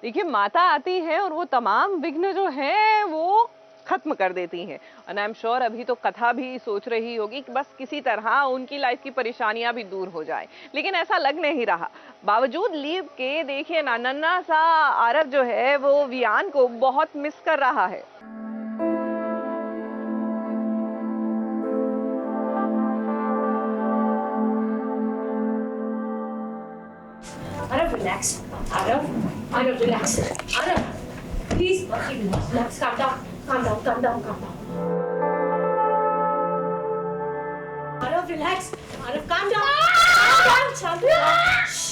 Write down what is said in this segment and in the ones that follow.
देखिए माता आती है और वो तमाम विघ्न जो है वो खत्म कर देती हैं। और आई एम श्योर अभी तो कथा भी सोच रही होगी कि बस किसी तरह उनकी लाइफ की परेशानियां भी दूर हो जाए, लेकिन ऐसा लग नहीं रहा। बावजूद लीव के देखिए ना, नन्हा सा आरव जो है वो वियान को बहुत मिस कर रहा है। Arav, relax. Arav, relax. Arav, please, relax. Calm down. Arav, relax. Arav, calm down. Calm down. Shh.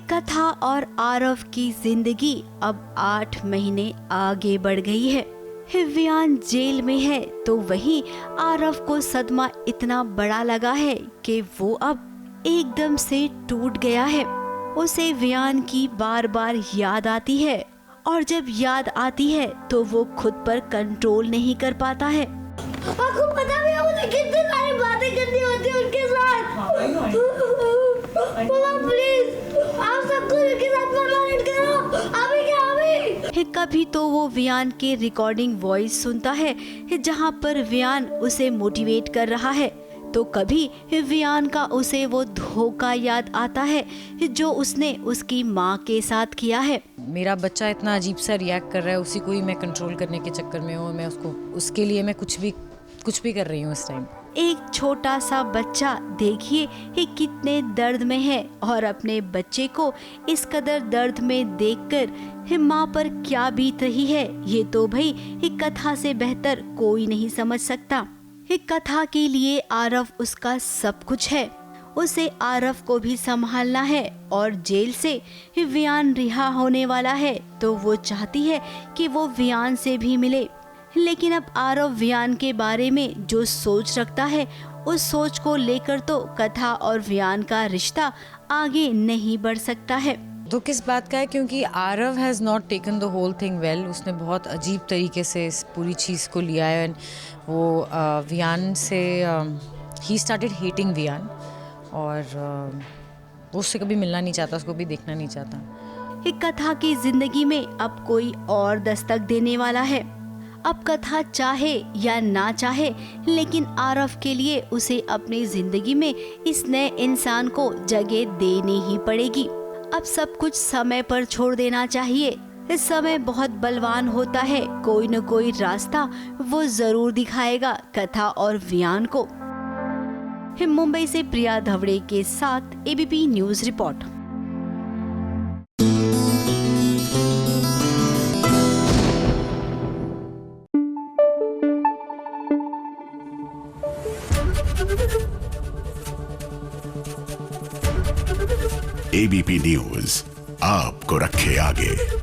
कथा और आरव की जिंदगी अब 8 महीने आगे बढ़ गई है। वियान जेल में है तो वहीं आरव को सदमा इतना बड़ा लगा है कि वो अब एकदम से टूट गया है। उसे वियान की बार बार याद आती है और जब याद आती है तो वो खुद पर कंट्रोल नहीं कर पाता है। आपको पता भी है मुझे कितनी सारी बातें करनी होती है उनके साथ। पापा प्लीज आप सबको उनके साथ परमानेंट करो। अभी क्या अभी? कभी तो वो वियान के रिकॉर्डिंग वॉइस सुनता है जहाँ पर वियान उसे मोटिवेट कर रहा है, तो कभी वियान का उसे वो धोखा याद आता है जो उसने उसकी माँ के साथ किया है। मेरा बच्चा इतना अजीब सा रिएक्ट कर रहा है, उसी को ही मैं कंट्रोल करने के चक्कर में हूँ और मैं उसके लिए मैं कुछ भी कर रही हूँ इस टाइम। एक छोटा सा बच्चा देखिए कितने दर्द में है और अपने बच्चे को इस कदर दर्द में देखकर माँ पर क्या बीत रही है ये तो भाई कथा से बेहतर कोई नहीं समझ सकता। कथा के लिए आरव उसका सब कुछ है, उसे आरव को भी संभालना है और जेल से वियान रिहा होने वाला है तो वो चाहती है कि वो वियान से भी मिले। लेकिन अब आरव वियान के बारे में जो सोच रखता है उस सोच को लेकर तो कथा और वियान का रिश्ता आगे नहीं बढ़ सकता है। तो किस बात का है, क्योंकि Aarav has not taken the whole thing well. उसने बहुत अजीब तरीके से इस पूरी चीज़ को लिया है। वो वियान से ही स्टार्टेड हेटिंग वियान और वो उससे कभी मिलना नहीं चाहता, उसको भी देखना नहीं चाहता। कथा की जिंदगी में अब कोई और दस्तक देने वाला है। अब कथा चाहे या ना चाहे लेकिन आरव के लिए उसे अपनी जिंदगी में इस नए इंसान को जगह देनी ही पड़ेगी। अब सब कुछ समय पर छोड़ देना चाहिए। इस समय बहुत बलवान होता है, कोई न कोई रास्ता वो जरूर दिखाएगा कथा और वियान को। मुंबई से प्रिया धवड़े के साथ ABP news report. ABP news आपको रखे आगे।